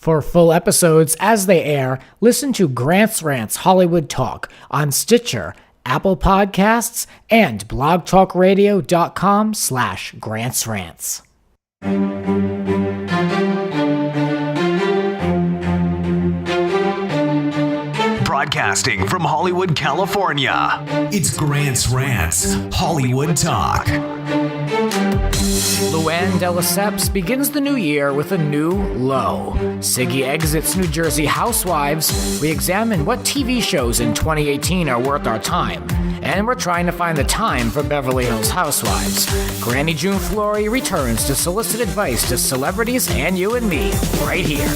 For full episodes as they air, listen to Rants Hollywood Talk on Stitcher, Apple Podcasts, and blogtalkradio.com/GrantsRants. Broadcasting from Hollywood, California, it's Rants Hollywood Talk. LuAnn lesseps begins the new year with a new low. Siggy exits New Jersey Housewives. We examine what TV shows in 2018 are worth our time. And we're trying to find the time for Beverly Hills Housewives. Granny June Flori returns to solicit advice to celebrities and you and me, right here.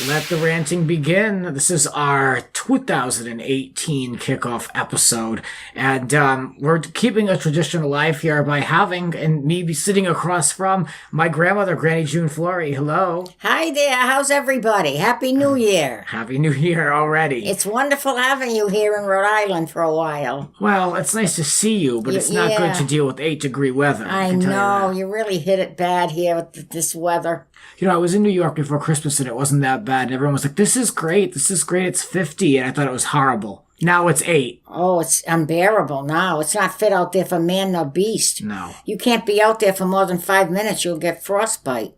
Let the ranting begin. This is our 2018 kickoff episode, and we're keeping a tradition alive here by having and me be sitting across from my grandmother, Granny June Flori. Hello. Hi there. How's everybody? Happy New Year. Happy New Year already. It's wonderful having you here in Rhode Island for a while. Well, it's nice to see you, but it's not good to deal with 8-degree weather. I know. You really hit it bad here with this weather. You know, I was in New York before Christmas and it wasn't that bad. And everyone was like, this is great. It's 50. And I thought it was horrible. Now it's 8. Oh, it's unbearable now. It's not fit out there for man nor beast. No. You can't be out there for more than 5 minutes. You'll get frostbite.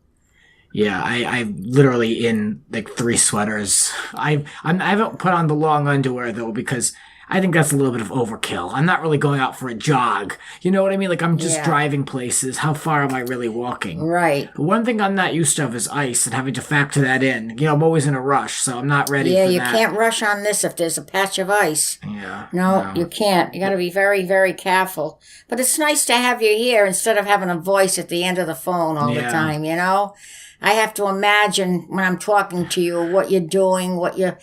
Yeah, I'm literally in like 3 sweaters. I haven't put on the long underwear though because I think that's a little bit of overkill. I'm not really going out for a jog. You know what I mean? Like, I'm just driving places. How far am I really walking? Right. One thing I'm not used to is ice and having to factor that in. You know, I'm always in a rush, so I'm not ready for that. Yeah, you can't rush on this if there's a patch of ice. Yeah. No, you can't. You got to be very, very careful. But it's nice to have you here instead of having a voice at the end of the phone all the time, you know? I have to imagine when I'm talking to you what you're doing, what you're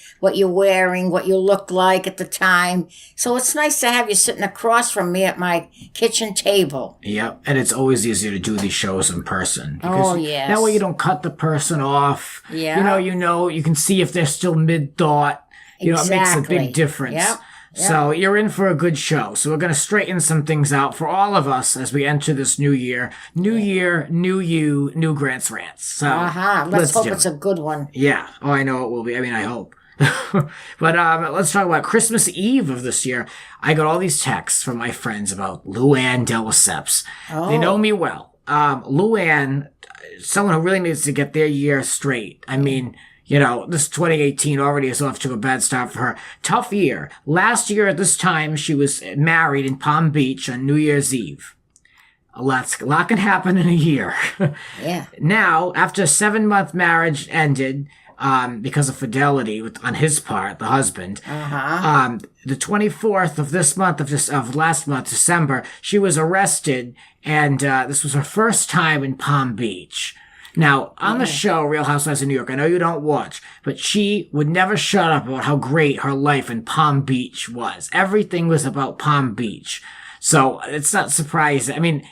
wearing, what you look like at the time. So it's nice to have you sitting across from me at my kitchen table. Yep, and it's always easier to do these shows in person. Oh, yes. That way you don't cut the person off. Yeah. You know, you can see if they're still mid-thought. You know, it makes a big difference. Yep. So you're in for a good show. So we're going to straighten some things out for all of us as we enter this new year. New year, new you, new Rants. So let's hope it's a good one. Yeah. Oh, I know it will be. I mean, I hope. But let's talk about Christmas Eve of this year. I got all these texts from my friends about LuAnn lesseps. Oh. They know me well. LuAnn, someone who really needs to get their year straight. I mean, you know, this 2018 already is off to a bad start for her. Tough year. Last year at this time, she was married in Palm Beach on New Year's Eve. A lot can happen in a year. Yeah. Now, after a 7-month marriage ended because of fidelity on his part, the husband, the 24th of this month, of last month, December, she was arrested, and this was her first time in Palm Beach. Now, on the show, Real Housewives of New York, I know you don't watch, but she would never shut up about how great her life in Palm Beach was. Everything was about Palm Beach. So it's not surprising. I mean,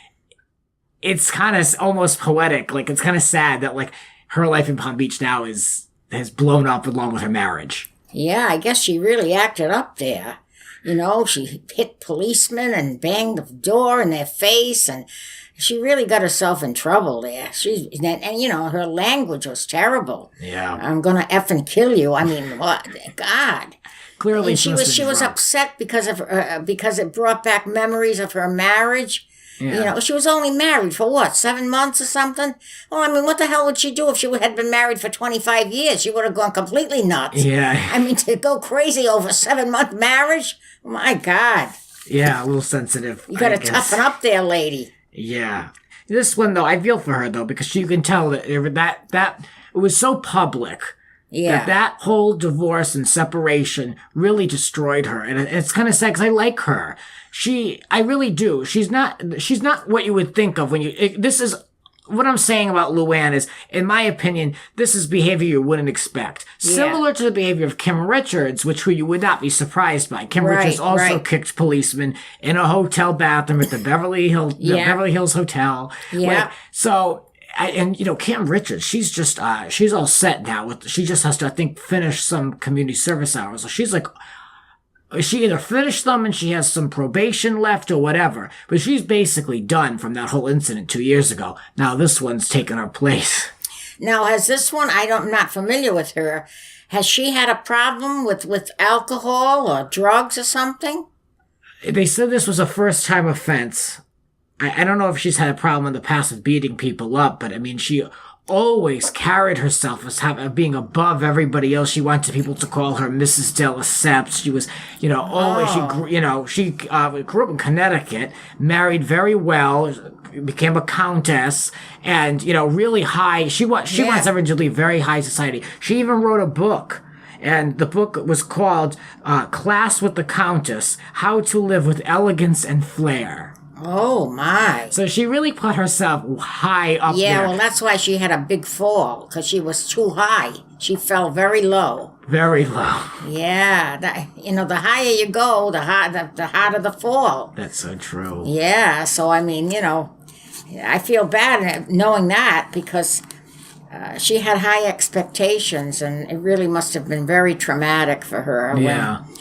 it's kind of almost poetic. Like, it's kind of sad that, like, her life in Palm Beach now has blown up along with her marriage. Yeah, I guess she really acted up there. You know, she hit policemen and banged the door in their face, and she really got herself in trouble there. And you know, her language was terrible. Yeah. I'm gonna effing kill you. I mean, what? God. Clearly, and she was upset because it brought back memories of her marriage. Yeah. You know, she was only married for what, 7 months or something? Well, I mean, what the hell would she do if she had been married for 25 years? She would have gone completely nuts. Yeah. I mean, to go crazy over a 7-month marriage? My God. Yeah, a little sensitive. You got to toughen up there, lady. Yeah. This one, though, I feel for her, though, because you can tell that it was so public. Yeah. That whole divorce and separation really destroyed her. And it's kind of sad because I like her. I really do. She's not what you would think of this is, what I'm saying about LuAnn is, in my opinion, this is behavior you wouldn't expect. Yeah. Similar to the behavior of Kim Richards, who you would not be surprised by. Kim Richards also kicked policemen in a hotel bathroom at the Beverly Hills Hotel. Yeah. Kim Richards, she's just, she's all set now. She just has to, I think, finish some community service hours. So she's like, she either finished them and she has some probation left or whatever, but she's basically done from that whole incident 2 years ago. Now this one's taken her place. Now, has this one, I'm not familiar with her. Has she had a problem with alcohol or drugs or something? They said this was a first-time offense. I don't know if she's had a problem in the past of beating people up, but I mean, she always carried herself as being above everybody else. She wanted people to call her Mrs. de lesseps. She was, always, she grew up in Connecticut, married very well, became a countess, and, really high. She wants everyone to leave very high society. She even wrote a book. And the book was called Class with the Countess, How to Live with Elegance and Flair. Oh, my. So she really put herself high up there. Yeah, well, that's why she had a big fall, because she was too high. She fell very low. Very low. Yeah, the higher you go, the harder the fall. That's so true. Yeah, so, I mean, I feel bad knowing that, because she had high expectations, and it really must have been very traumatic for her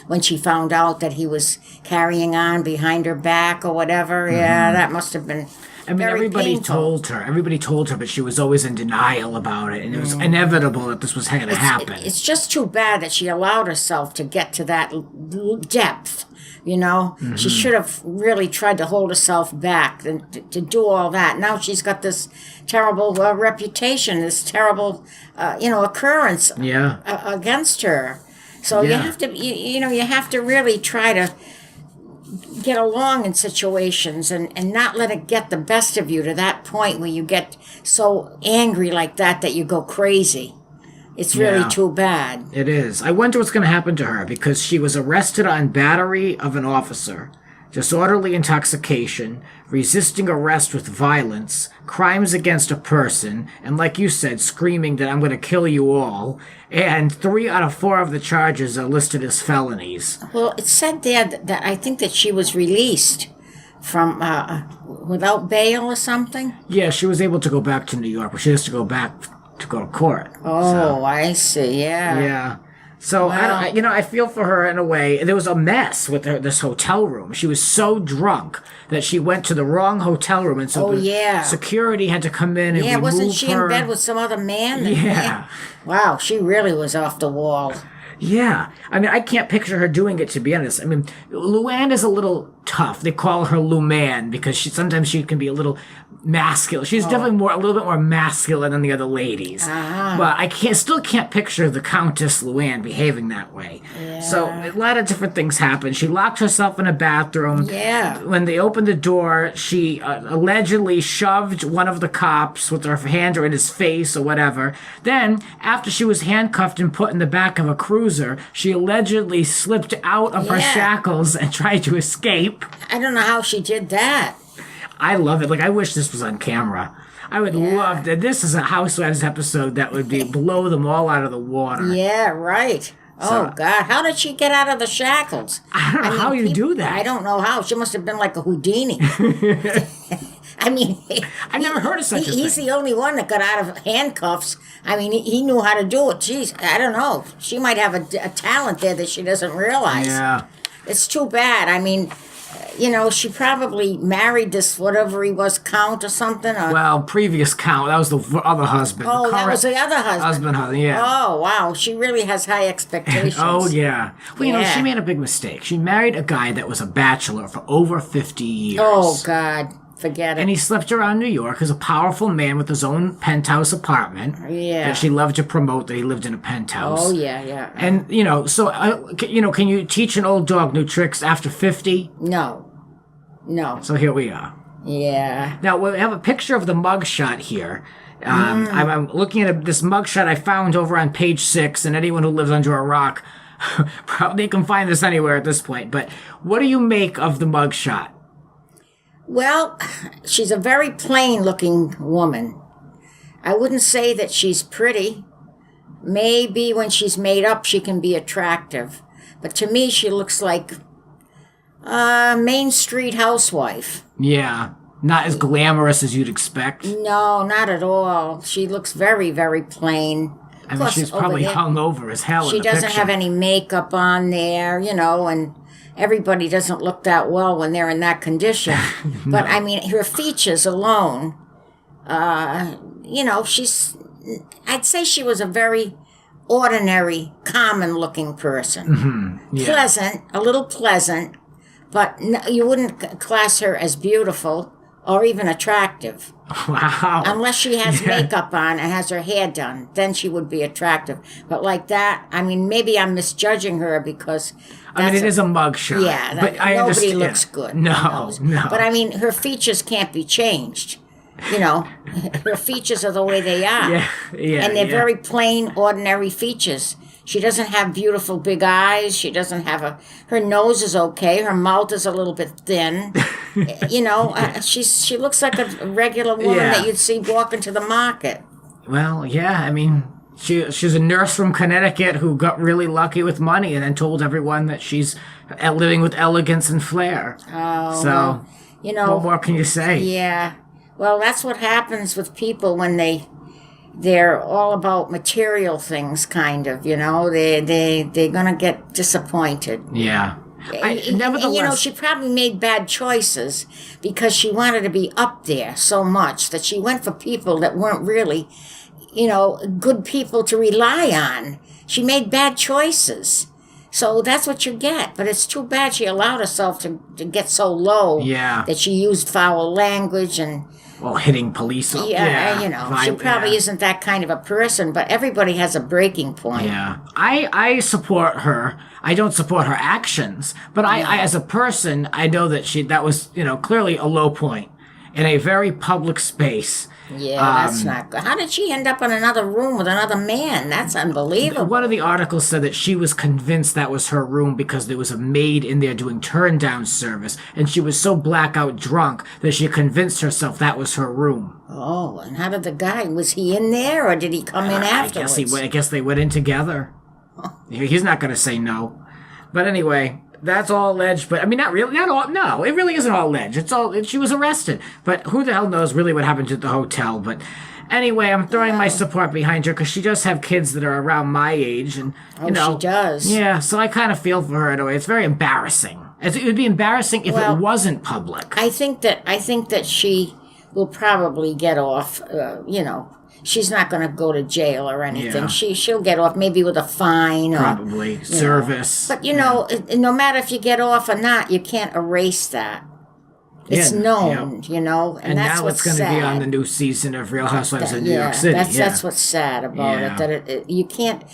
when she found out that he was carrying on behind her back or whatever. Mm-hmm. Yeah, that must have been everybody told her, but she was always in denial about it, and it was inevitable that this was going to happen. It's just too bad that she allowed herself to get to that depth. Mm-hmm. She should have really tried to hold herself back and to do all that. Now she's got this terrible reputation, this terrible, occurrence against her. So you have to, you have to really try to get along in situations and not let it get the best of you to that point where you get so angry like that you go crazy. It's really too bad. It is. I wonder what's going to happen to her, because she was arrested on battery of an officer, disorderly intoxication, resisting arrest with violence, crimes against a person, and like you said, screaming that I'm going to kill you all. And 3 out of 4 of the charges are listed as felonies. Well, it said there that I think that she was released from without bail or something. Yeah, she was able to go back to New York, but she has to go back to go to court. Oh, I see. Yeah. Yeah. So I feel for her in a way. There was a mess with this hotel room. She was so drunk that she went to the wrong hotel room, and so security had to come in and remove her. Wasn't she in bed with some other man? Yeah. Wow, she really was off the wall. Yeah. I mean, I can't picture her doing it, to be honest. I mean, LuAnn is a little tough. They call her LuMan because sometimes she can be a little masculine. She's definitely a little bit more masculine than the other ladies. But I still can't picture the Countess LuAnn behaving that way. Yeah. So a lot of different things happened. She locked herself in a bathroom. Yeah. When they opened the door, she allegedly shoved one of the cops with her hand or in his face or whatever. Then, after she was handcuffed and put in the back of a cruiser, she allegedly slipped out of her shackles and tried to escape. I don't know how she did that. I love it. Like, I wish this was on camera. I would love that. This is a Housewives episode that would blow them all out of the water. Yeah, right. Oh, God. How did she get out of the shackles? I don't know how you do that. I don't know how. She must have been like a Houdini. I mean, I've never heard of such a thing. He's the only one that got out of handcuffs. I mean, he knew how to do it. Jeez, I don't know. She might have a talent there that she doesn't realize. Yeah. It's too bad. I mean, she probably married this whatever he was, Count or something. Well, previous Count. That was the other husband. Oh, that was the other husband. Yeah. Oh, wow. She really has high expectations. Oh, yeah. Well, she made a big mistake. She married a guy that was a bachelor for over 50 years. Oh, God. Forget it. And he slept around New York as a powerful man with his own penthouse apartment. Yeah. That she loved to promote that he lived in a penthouse. Oh, yeah. And, can you teach an old dog new tricks after 50? No. So here we are. Yeah. Now, we have a picture of the mugshot here. I'm looking at this mugshot I found over on page 6, and anyone who lives under a rock probably can find this anywhere at this point. But what do you make of the mugshot? Well, she's a very plain-looking woman. I wouldn't say that she's pretty. Maybe when she's made up, she can be attractive. But to me, she looks like a Main Street housewife. Yeah, not as glamorous as you'd expect. No, not at all. She looks very, very plain. I mean, she's probably hung over as hell in the picture. She doesn't have any makeup on there, and everybody doesn't look that well when they're in that condition. No. But, I mean, her features alone, she's I'd say she was a very ordinary, common-looking person. Mm-hmm. Yeah. Pleasant, a little pleasant, but you wouldn't class her as beautiful or even attractive. Wow. Unless she has makeup on and has her hair done, then she would be attractive. But like that, I mean, maybe I'm misjudging her because... I mean, it is a mugshot. Yeah, but nobody looks good. No. But I mean, her features can't be changed. You know, her features are the way they are. And they're very plain, ordinary features. She doesn't have beautiful big eyes. She doesn't have her nose is okay. Her mouth is a little bit thin. You know, she looks like a regular woman that you'd see walking to the market. Well, yeah, I mean, she's a nurse from Connecticut who got really lucky with money and then told everyone that she's living with elegance and flair. Oh, so, well, you know. What more can you say? Yeah. Well, that's what happens with people when they're all about material things, kind of, you know. They're going to get disappointed. Yeah. Nevertheless, and, you know, she probably made bad choices because she wanted to be up there so much that she went for people that weren't really, you know, good people to rely on. She made bad choices. So that's what you get. But it's too bad she allowed herself to get so low that she used foul language and... Well, hitting police up. Yeah, you know, she probably isn't that kind of a person, but everybody has a breaking point. Yeah. I support her. I don't support her actions, but I as a person, I know that that was, you know, clearly a low point in a very public space. Yeah, that's not good. How did she end up in another room with another man? That's unbelievable. One of the articles said that she was convinced that was her room because there was a maid in there doing turn-down service, and she was so blackout drunk that she convinced herself that was her room. Oh, and how did the guy, was he in there, or did he come in afterwards? I guess they went in together. He's not going to say no. But anyway... That's all alleged, but I mean, not really, not all, no, it really isn't all alleged. It's all, she was arrested, but who the hell knows really what happened at the hotel, but anyway, I'm throwing my support behind her because she does have kids that are around my age, and, you know. She does. Yeah, so I kind of feel for her in a way. It's very embarrassing. It would be embarrassing if it wasn't public. I think that she will probably get off, you know. She's not going to go to jail or anything. Yeah. She'll get off maybe with a fine. Probably. Service. But, you know, no matter if you get off or not, you can't erase that. It's known, you know, and that's now what's it's going to be on the new season of Real Housewives in New York City. That's what's sad about it. That you can't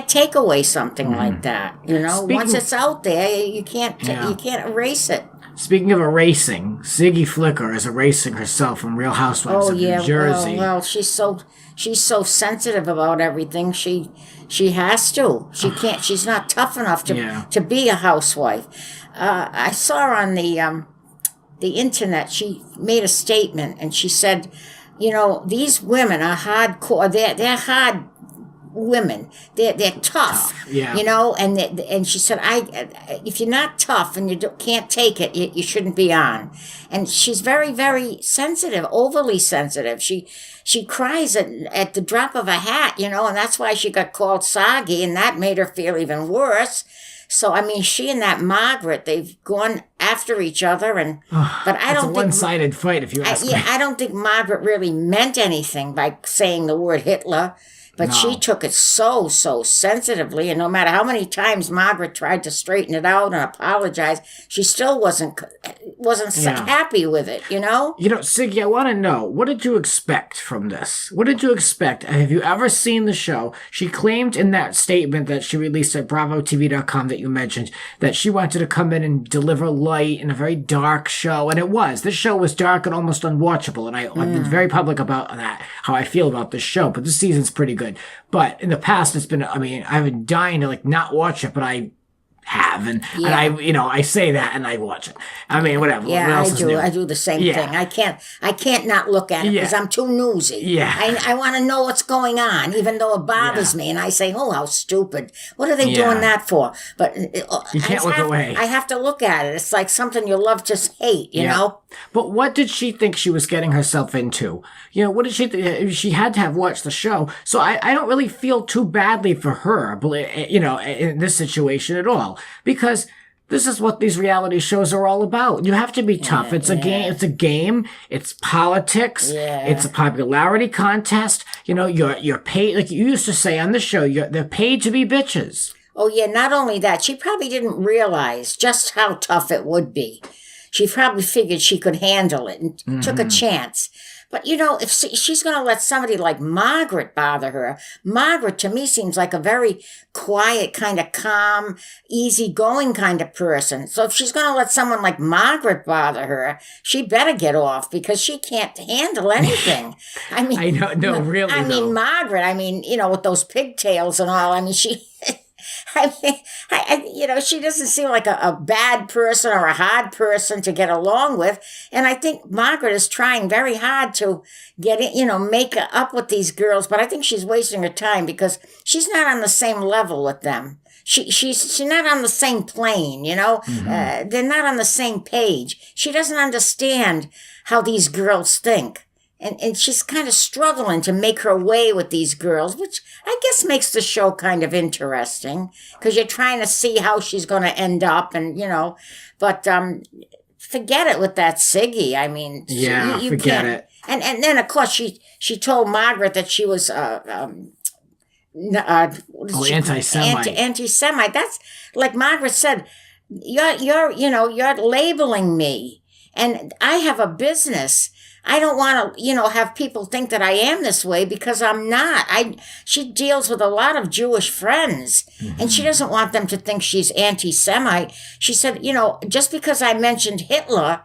take away something like that. You know, once it's out there, you can't erase it. Speaking of erasing, Siggy Flicker is erasing herself from Real Housewives of New Jersey. Well, she's so sensitive about everything. She has to. She can't. She's not tough enough to be a housewife. I saw her on the internet. She made a statement and she said, you know, these women are hardcore. They're hard women. They're tough. Yeah. You know, and she said, if you're not tough and you can't take it, you shouldn't be on. And she's very, very sensitive, overly sensitive. She cries at the drop of a hat, you know, and that's why she got called Soggy, and that made her feel even worse. So, I mean, she and that Margaret, they've gone after each other, but I don't think... It's a one-sided fight, if you ask me. Yeah, I don't think Margaret really meant anything by saying the word Hitler. But she took it so sensitively, and no matter how many times Margaret tried to straighten it out and apologize, she still wasn't happy with it, you know? You know, Siggy, I want to know, what did you expect from this? What did you expect? Have you ever seen the show? She claimed in that statement that she released at BravoTV.com that you mentioned that she wanted to come in and deliver light in a very dark show, and it was. This show was dark and almost unwatchable, and I've been very public about that, how I feel about this show, but this season's pretty good. But in the past, it's been, I mean, I've been dying to not watch it, but I have, and I say that and I watch it. I mean, whatever. Yeah, I do the same thing. I can't not look at it because I'm too newsy. Yeah. I want to know what's going on, even though it bothers me, and I say, oh, how stupid. What are they doing that for? But you can't look away. I have to look at it. It's like something you love to hate, you know? But what did she think she was getting herself into? You know, what did she think? She had to have watched the show. So I don't really feel too badly for her, you know, in this situation at all. Because this is what these reality shows are all about. You have to be tough. It's a game. It's a game. It's politics. Yeah. It's a popularity contest. You know, you're paid, like you used to say on the show, they're paid to be bitches. Oh, yeah, not only that, she probably didn't realize just how tough it would be. She probably figured she could handle it and took a chance. But, you know, if she's going to let somebody like Margaret bother her, Margaret to me seems like a very quiet, kind of calm, easygoing kind of person. So if she's going to let someone like Margaret bother her, she better get off because she can't handle anything. I mean, I know, no, really, I mean, Margaret, you know, with those pigtails and all, I mean, she... you know, she doesn't seem like a bad person or a hard person to get along with. And I think Margaret is trying very hard to get it, you know, make up with these girls. But I think she's wasting her time because she's not on the same level with them. She's not on the same plane, you know. They're not on the same page. She doesn't understand how these girls think. And she's kind of struggling to make her way with these girls, which I guess makes the show kind of interesting because you're trying to see how she's going to end up and, you know, but forget it with that Siggy. I mean, yeah, you forget can't. it. And then, of course, she told Margaret that she was anti-Semite. Anti-Semite. That's like Margaret said, you're labeling me and I have a business. I don't want to, you know, have people think that I am this way because I'm not. She deals with a lot of Jewish friends and she doesn't want them to think she's anti-Semite. She said, you know, just because I mentioned Hitler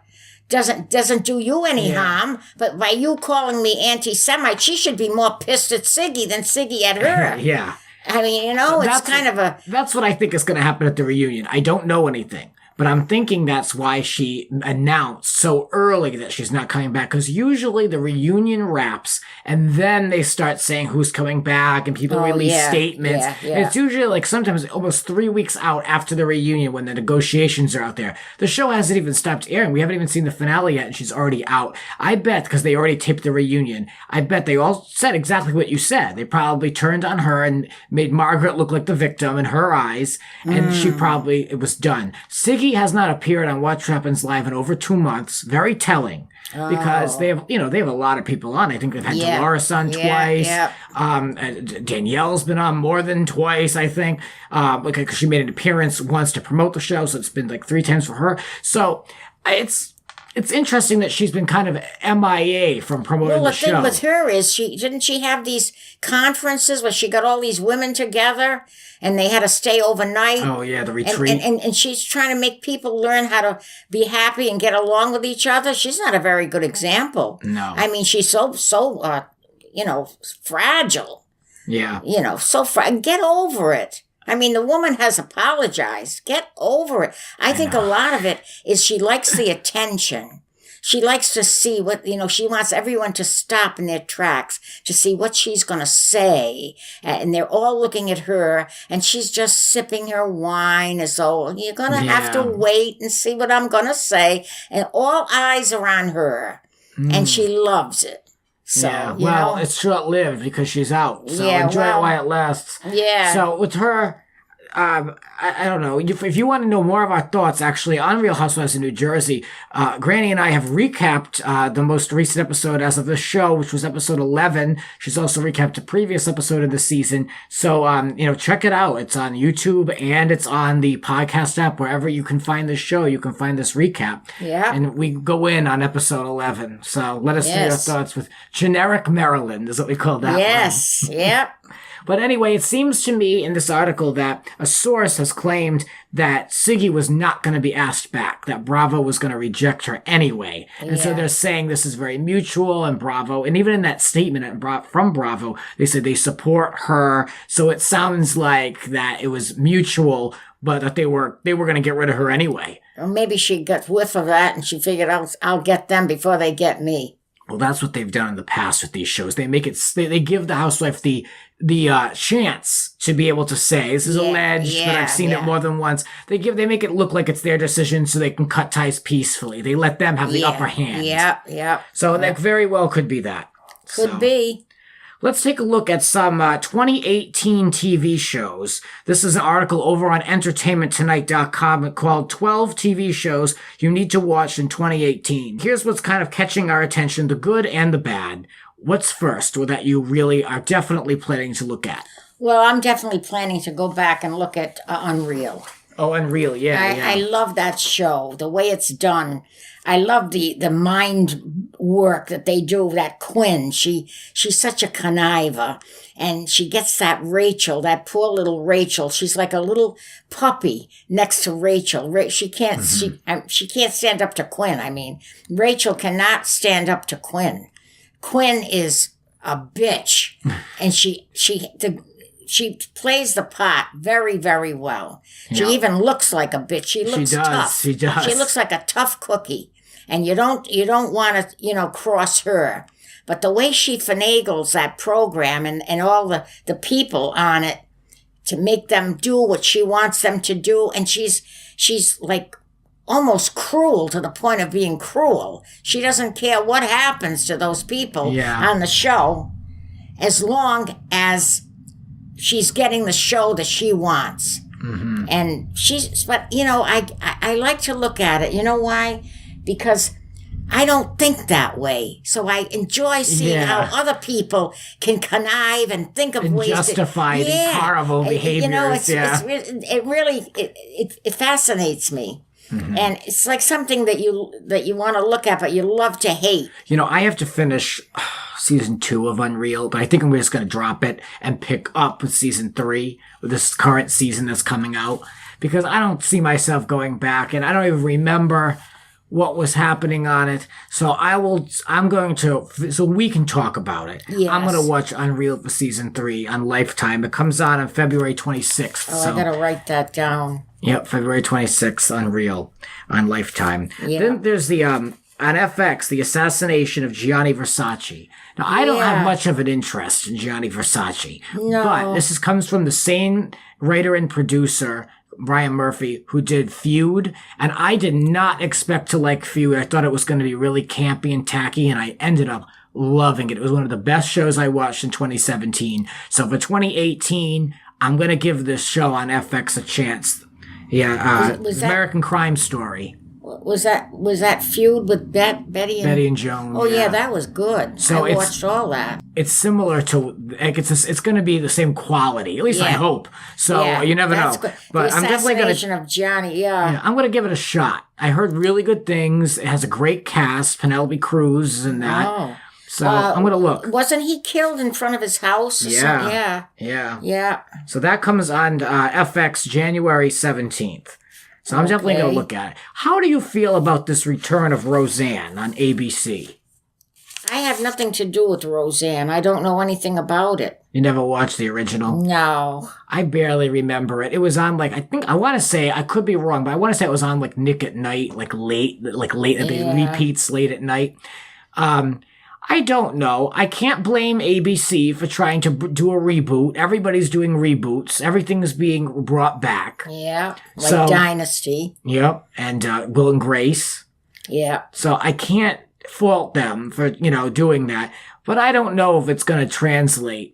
doesn't do you any harm, but by you calling me anti-Semite, she should be more pissed at Siggy than Siggy at her. Yeah. I mean, you know, it's kind of a... That's what I think is going to happen at the reunion. I don't know anything. But I'm thinking that's why she announced so early that she's not coming back. Because usually the reunion wraps and then they start saying who's coming back and people release statements. And it's usually like sometimes almost 3 weeks out after the reunion when the negotiations are out there. The show hasn't even stopped airing. We haven't even seen the finale yet and she's already out. I bet, because they already taped the reunion, I bet they all said exactly what you said. They probably turned on her and made Margaret look like the victim in her eyes. And it was done. Siggy has not appeared on What Happens Live in over 2 months. Very telling. Because they have a lot of people on. I think they've had Dolores on twice. Danielle's been on more than twice, I think. Because she made an appearance once to promote the show, so it's been like 3 times for her. So it's interesting that she's been kind of MIA from promoting the show. Well, the thing with her is didn't she have these conferences where she got all these women together and they had to stay overnight? Oh, yeah, the retreat. And she's trying to make people learn how to be happy and get along with each other. She's not a very good example. No. I mean, she's so fragile. Yeah. You know, get over it. I mean, the woman has apologized. Get over it. I think a lot of it is she likes the attention. She likes to see she wants everyone to stop in their tracks to see what she's going to say. And they're all looking at her and she's just sipping her wine as though you're going to have to wait and see what I'm going to say. And all eyes are on her and she loves it. So, it's short-lived because she's out. So enjoy it while it lasts. Yeah. So with her, I don't know. If you want to know more of our thoughts, actually, on Real Housewives of New Jersey, Granny and I have recapped the most recent episode as of this show, which was episode 11. She's also recapped a previous episode of the season. So, check it out. It's on YouTube and it's on the podcast app. Wherever you can find this show, you can find this recap. Yeah. And we go in on episode 11. So let us know your thoughts with Generic Maryland is what we call that one. Yes. Yep. But anyway, it seems to me in this article that a source has claimed that Siggy was not going to be asked back, that Bravo was going to reject her anyway. And so they're saying this is very mutual, and Bravo, and even in that statement from Bravo, they said they support her. So it sounds like that it was mutual, but that they were going to get rid of her anyway. Or maybe she got whiff of that and she figured I'll get them before they get me. Well, that's what they've done in the past with these shows. They make it, they give the housewife the chance to be able to say, this is alleged, but I've seen it more than once. They make it look like it's their decision so they can cut ties peacefully. They let them have the upper hand. Yeah. So that very well could be that. Could be. Let's take a look at some 2018 TV shows. This is an article over on entertainmenttonight.com called 12 TV Shows You Need to Watch in 2018. Here's what's kind of catching our attention, the good and the bad. What's first, or that you really are definitely planning to look at? Well, I'm definitely planning to go back and look at Unreal. Oh, Unreal, yeah. I love that show, the way it's done. I love the mind work that they do. That Quinn, she's such a conniver, and she gets that Rachel, that poor little Rachel. She's like a little puppy next to Rachel. She can't stand up to Quinn. I mean, Rachel cannot stand up to Quinn. Quinn is a bitch, and she plays the part very, very well. She even looks like a bitch. She looks tough. She does. She looks like a tough cookie. And you don't want to, cross her. But the way she finagles that program and all the people on it to make them do what she wants them to do. And she's like almost cruel to the point of being cruel. She doesn't care what happens to those people on the show as long as she's getting the show that she wants. Mm-hmm. And I like to look at it. You know why? Because I don't think that way. So I enjoy seeing how other people can connive and think of ways justify these horrible behaviors. It really fascinates me. Mm-hmm. And it's like something that you want to look at, but you love to hate. I have to finish season 2 of Unreal, but I think I'm just going to drop it and pick up with season 3, with this current season that's coming out, because I don't see myself going back, and I don't even remember what was happening on it. So so we can talk about it. Yes. I'm going to watch Unreal for season 3 on Lifetime. It comes on February 26th. Oh, I got to write that down. Yep, February 26th, Unreal on Lifetime. Yeah. Then there's the, on FX, the Assassination of Gianni Versace. Now, I don't have much of an interest in Gianni Versace. No. But this comes from the same writer and producer, Brian Murphy, who did Feud, and I did not expect to like Feud. I thought it was going to be really campy and tacky, and I ended up loving it. It was one of the best shows I watched in 2017. So for 2018, I'm going to give this show on FX a chance. Yeah, was American Crime Story. Was that Feud with Betty and Joan? Oh yeah, that was good. So I watched all that. It's similar to it's going to be the same quality. At least I hope. So you never know. Good. But the I'm definitely going to Assassination of Gianni. Yeah, I'm going to give it a shot. I heard really good things. It has a great cast. Penelope Cruz is in that. Oh. So I'm going to look. Wasn't he killed in front of his house? Yeah. So that comes on FX January 17th. So I'm definitely going to look at it. How do you feel about this return of Roseanne on ABC? I have nothing to do with Roseanne. I don't know anything about it. You never watched the original? No. I barely remember it. It was on I want to say, I could be wrong, but I want to say it was on Nick at Night, late, repeats late at night. I don't know. I can't blame ABC for trying to do a reboot. Everybody's doing reboots. Everything's being brought back. Yeah, Dynasty. Yep, and Will and Grace. Yeah. So I can't fault them for, doing that. But I don't know if it's going to translate.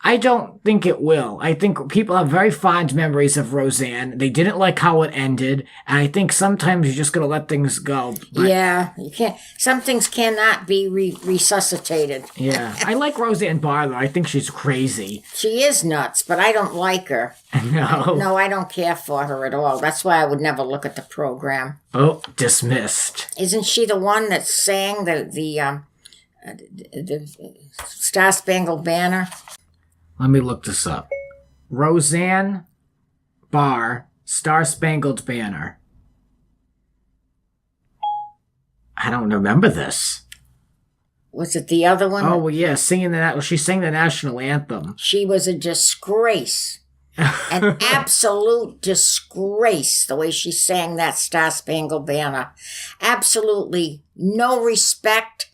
I don't think it will. I think people have very fond memories of Roseanne. They didn't like how it ended, and I think sometimes you're just going to let things go. Yeah, you can't. Some things cannot be resuscitated. Yeah, I like Roseanne Barr, though. I think she's crazy. She is nuts, but I don't like her. No, I don't care for her at all. That's why I would never look at the program. Oh, dismissed. Isn't she the one that sang the Star Spangled Banner? Let me look this up. Roseanne Barr, Star Spangled Banner. I don't remember this. Was it the other one? Oh, well, yeah, she sang the national anthem. She was a disgrace. An absolute disgrace, the way she sang that Star Spangled Banner. Absolutely no respect.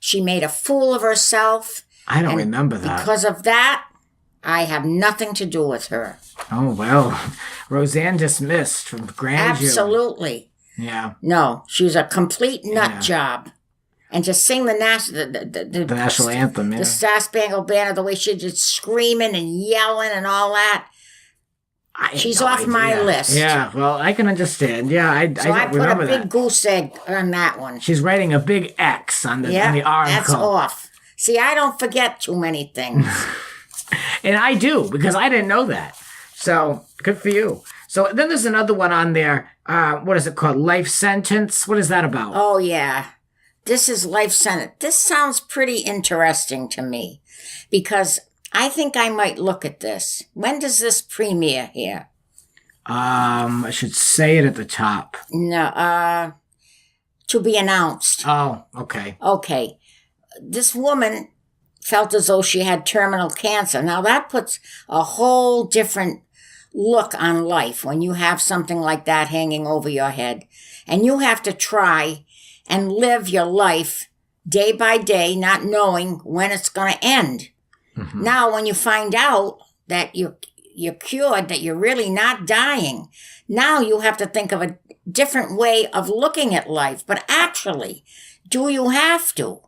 She made a fool of herself. I don't remember that. Because of that, I have nothing to do with her. Oh, well, Roseanne dismissed from Grand Jury. Absolutely. Yeah. No, she was a complete nut job. And to sing the national anthem, the Star Spangled Banner, the way she's just screaming and yelling and all that. She's off my list. Yeah, well, I can understand. Yeah, I put a big goose egg on that one. She's writing a big X on the article. That's off. See, I don't forget too many things. And I do, because I didn't know that. So, good for you. So, then there's another one on there. What is it called? Life sentence? What is that about? Oh, yeah. This is life sentence. This sounds pretty interesting to me, because I think I might look at this. When does this premiere here? I should say it at the top. No, to be announced. Oh, okay. Okay. This woman felt as though she had terminal cancer. Now that puts a whole different look on life when you have something like that hanging over your head. And you have to try and live your life day by day, not knowing when it's going to end. Mm-hmm. Now, when you find out that you're cured, that you're really not dying, now you have to think of a different way of looking at life. But actually, do you have to?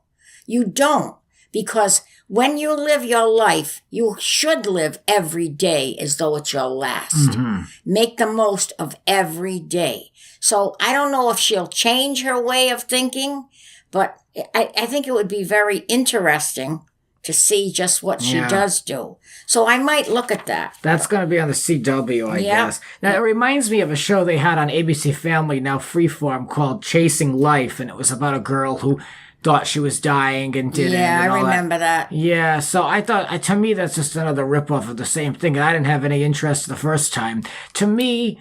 You don't. Because when you live your life, you should live every day as though it's your last. Mm-hmm. Make the most of every day. So I don't know if she'll change her way of thinking, but I think it would be very interesting to see just what she does do. So I might look at that. That's going to be on the CW, I guess. Now, it reminds me of a show they had on ABC Family, now Freeform, called Chasing Life, and it was about a girl who thought she was dying and didn't. Yeah, and I remember that. Yeah, so I thought, to me, that's just another ripoff of the same thing, and I didn't have any interest the first time. To me,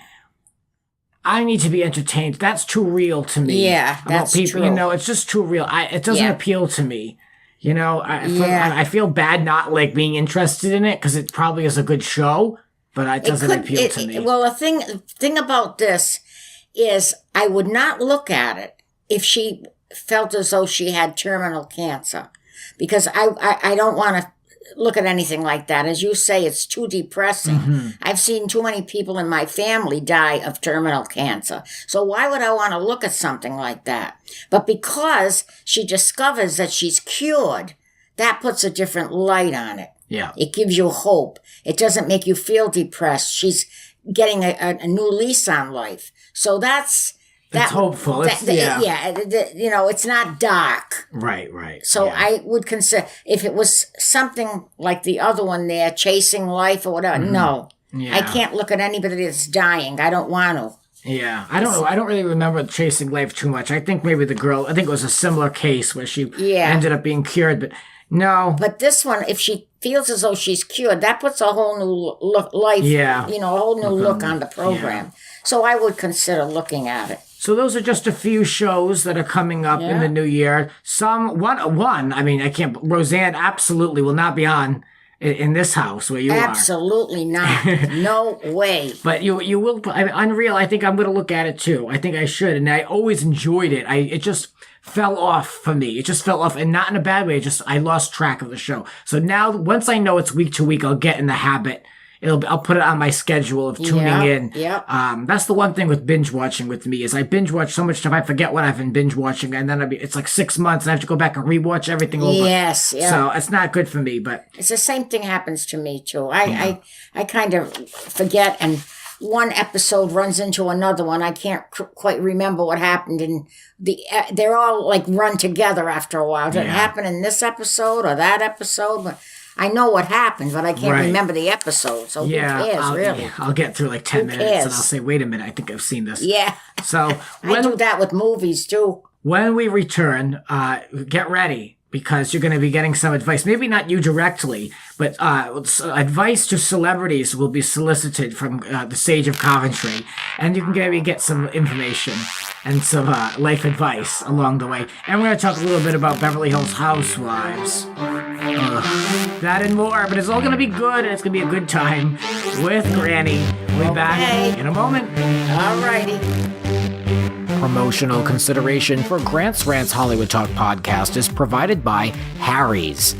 I need to be entertained. That's too real to me. Yeah, that's people, true. You know, it's just too real. It doesn't appeal to me. You know, I feel bad not like being interested in it because it probably is a good show, but it doesn't appeal to me. Well, the thing about this is I would not look at it if she felt as though she had terminal cancer, because I don't want to look at anything like that. As you say, it's too depressing. Mm-hmm. I've seen too many people in my family die of terminal cancer. So why would I want to look at something like that? But because she discovers that she's cured, that puts a different light on it. Yeah. It gives you hope. It doesn't make you feel depressed. She's getting a new lease on life. So that's hopeful. You know, it's not dark. Right. So I would consider, if it was something like the other one there, Chasing Life or whatever, no. Yeah. I can't look at anybody that's dying. I don't want to. Yeah, I don't know. I don't really remember Chasing Life too much. I think maybe the girl, I think it was a similar case where she ended up being cured, but no. But this one, if she feels as though she's cured, that puts a whole new life, a whole new look on the program. Yeah. So I would consider looking at it. So those are just a few shows that are coming up in the new year. Roseanne absolutely will not be on in this house where you are. Absolutely not. No way. But you will. Unreal. I think I'm going to look at it too. I think I should. And I always enjoyed it. It just fell off for me. It just fell off, and not in a bad way. I lost track of the show. So now, once I know it's week to week, I'll get in the habit. I'll put it on my schedule of tuning in. Yeah. That's the one thing with binge watching with me is I binge watch so much stuff I forget what I've been binge watching, and then it's like 6 months and I have to go back and rewatch everything over. Yes. Yeah. So it's not good for me, but it's the same thing happens to me too. I kind of forget, and one episode runs into another one. I can't quite remember what happened, and they're all like run together after a while. Did it happen in this episode or that episode? But I know what happened, but I can't remember the episode. So who cares, really? I'll get through like 10 minutes and I'll say, wait a minute, I think I've seen this. Yeah. So I do that with movies too. When we return, get ready because you're going to be getting some advice. Maybe not you directly, but advice to celebrities will be solicited from the Sage of Coventry. And you can maybe get some information and some life advice along the way. And we're going to talk a little bit about Beverly Hills Housewives. That and more, but it's all going to be good, and it's going to be a good time with Granny. We'll be back in a moment. Alrighty. Promotional consideration for Grant's Rants Hollywood Talk podcast is provided by Harry's.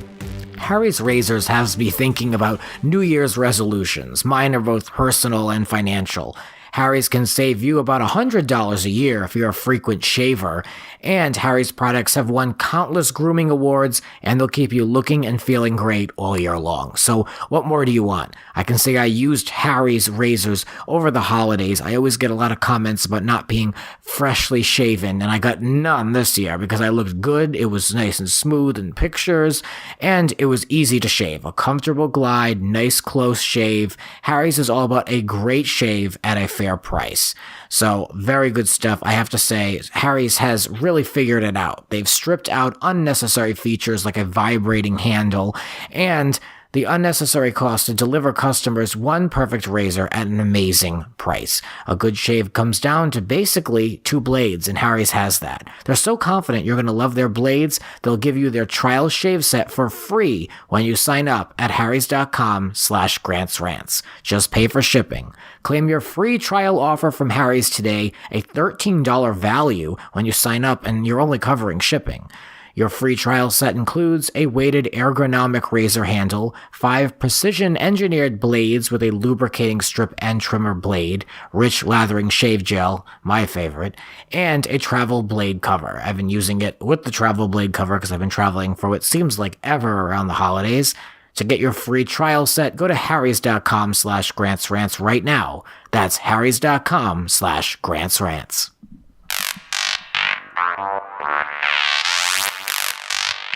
Harry's Razors has me thinking about New Year's resolutions. Mine are both personal and financial. Harry's can save you about $100 a year if you're a frequent shaver. And Harry's products have won countless grooming awards, and they'll keep you looking and feeling great all year long. So what more do you want? I can say I used Harry's razors over the holidays. I always get a lot of comments about not being freshly shaven, and I got none this year because I looked good. It was nice and smooth in pictures, and it was easy to shave. A comfortable glide, nice close shave. Harry's is all about a great shave at a fair price. So, very good stuff. I have to say, Harry's has really figured it out. They've stripped out unnecessary features like a vibrating handle and the unnecessary cost to deliver customers one perfect razor at an amazing price. A good shave comes down to basically 2 blades, and Harry's has that. They're so confident you're going to love their blades, they'll give you their trial shave set for free when you sign up at harrys.com/grantsrants. Just pay for shipping. Claim your free trial offer from Harry's today, a $13 value when you sign up, and you're only covering shipping. Your free trial set includes a weighted ergonomic razor handle, 5 precision-engineered blades with a lubricating strip and trimmer blade, rich lathering shave gel, my favorite, and a travel blade cover. I've been using it with the travel blade cover because I've been traveling for what seems like ever around the holidays. To get your free trial set, go to harrys.com/grantsrants right now. That's harrys.com/grantsrants.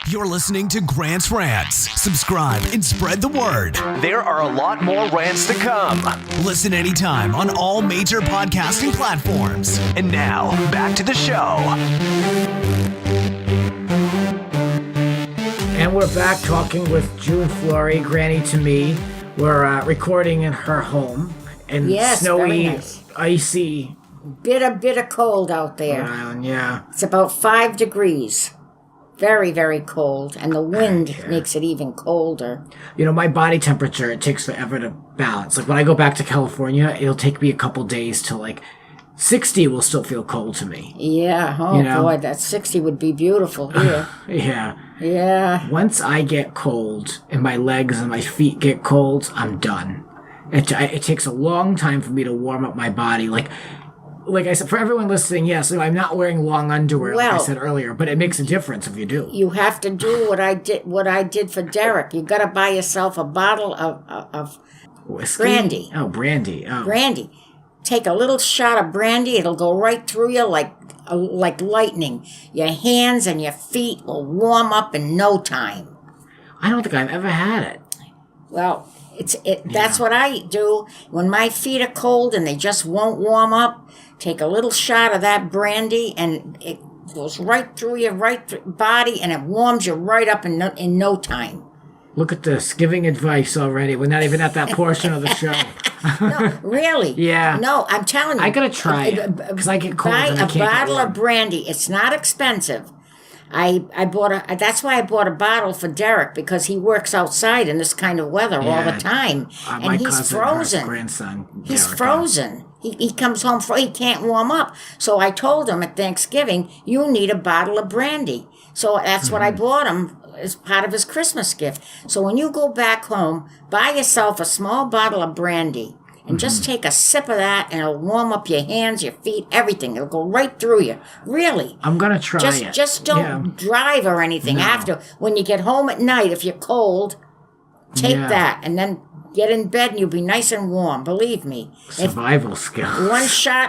You're listening to Grant's Rants. Subscribe and spread the word. There are a lot more rants to come. Listen anytime on all major podcasting platforms. And now, back to the show. And we're back talking with June Flori, Granny to me. We're recording in her home in snowy, nice. Icy. Bit of cold out there. Yeah. It's about 5 degrees. Very, very cold, and the wind makes it even colder. You know, my body temperature, it takes forever to balance. Like, when I go back to California, it'll take me a couple days till, 60 will still feel cold to me. Yeah, boy, that 60 would be beautiful here. Yeah. Yeah. Once I get cold, and my legs and my feet get cold, I'm done. It takes a long time for me to warm up my body. Like I said, for everyone listening, yes, I'm not wearing long underwear, like I said earlier, but it makes a difference if you do. You have to do what I did for Derek. You got to buy yourself a bottle of whiskey? brandy. Oh, brandy. Oh. Brandy. Take a little shot of brandy. It'll go right through you like lightning. Your hands and your feet will warm up in no time. I don't think I've ever had it. Well, that's what I do. When my feet are cold and they just won't warm up, take a little shot of that brandy and it goes right through your body and it warms you right up in no time. Look at this, giving advice already. We're not even at that portion of the show. No, really? Yeah. No, I'm telling you. I gotta try it because I get cold and I can't buy a bottle of brandy. It's not expensive. That's why I bought a bottle for Derek, because he works outside in this kind of weather all the time. And he's frozen. Grandson, he's frozen. He comes home, he can't warm up. So I told him at Thanksgiving, you need a bottle of brandy. So that's what I bought him as part of his Christmas gift. So when you go back home, buy yourself a small bottle of brandy. And just take a sip of that, and it'll warm up your hands, your feet, everything. It'll go right through you. Really. I'm going to try it. Just don't drive or anything after. When you get home at night, if you're cold, take that, and then get in bed, and you'll be nice and warm. Believe me. Survival skills.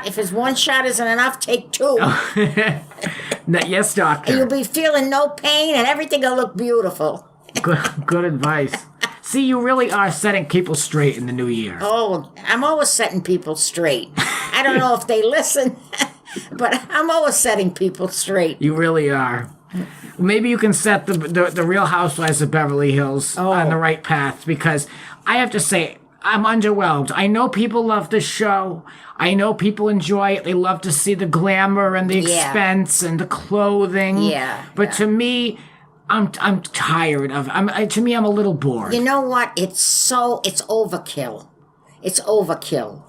If one shot isn't enough, take 2. Yes, doctor. And you'll be feeling no pain, and everything will look beautiful. Good advice. See, you really are setting people straight in the new year. Oh, I'm always setting people straight. I don't know if they listen, but I'm always setting people straight. You really are. Maybe you can set the Real Housewives of Beverly Hills on the right path, because I have to say, I'm underwhelmed. I know people love this show. I know people enjoy it. They love to see the glamour and the expense and the clothing. Yeah. But to me, I'm tired of. To me, I'm a little bored. You know what? It's overkill. It's overkill.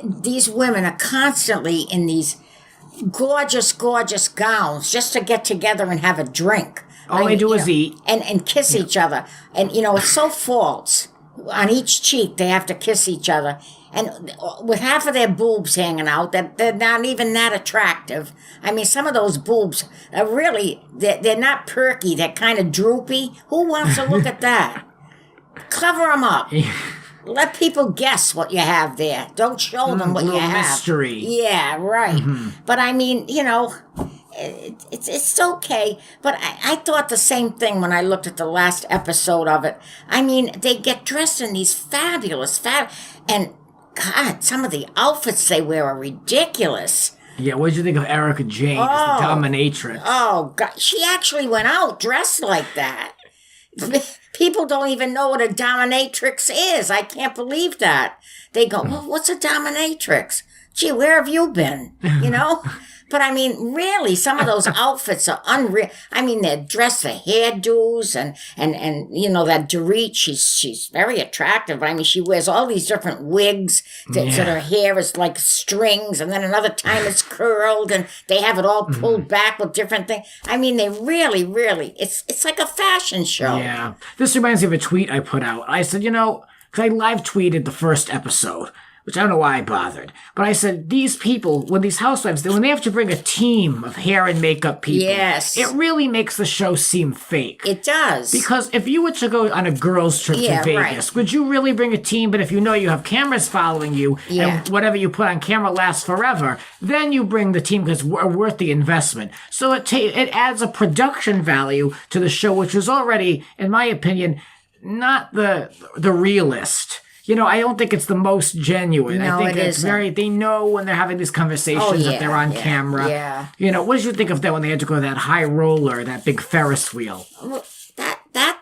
These women are constantly in these gorgeous, gorgeous gowns just to get together and have a drink. All they do is eat and kiss each other. And it's so false. on each cheek, they have to kiss each other. And with half of their boobs hanging out, that they're not even that attractive. I mean, some of those boobs are really, they're not perky. They're kind of droopy. Who wants to look at that? Cover them up. Let people guess what you have there. Don't show them what you have. Mystery. Yeah, right. But I mean, it's okay. But I thought the same thing when I looked at the last episode of it. I mean, they get dressed in these fabulous, and God, some of the outfits they wear are ridiculous. Yeah, what did you think of Erica Jane as the dominatrix? Oh, God. She actually went out dressed like that. People don't even know what a dominatrix is. I can't believe that. They go, well, what's a dominatrix? Gee, where have you been? But I mean, really, some of those outfits are unreal. I mean, they're dressed, the hairdos, and that Dorit, she's very attractive. I mean, she wears all these different wigs so her hair is like strings, and then another time it's curled, and they have it all pulled back with different things. I mean, they really, really, it's like a fashion show. Yeah. This reminds me of a tweet I put out. I said, because I live tweeted the first episode, which I don't know why I bothered. But I said, these people, when these housewives, when they have to bring a team of hair and makeup people, it really makes the show seem fake. It does. Because if you were to go on a girls' trip to Vegas, would you really bring a team? But if you know you have cameras following you, and whatever you put on camera lasts forever, then you bring the team because we're worth the investment. So it adds a production value to the show, which was already, in my opinion, not the realist. I don't think it's the most genuine. No, I think it's isn't. They know when they're having these conversations that they're on camera. Yeah. What did you think of that when they had to go to that high roller, that big Ferris wheel? Well, that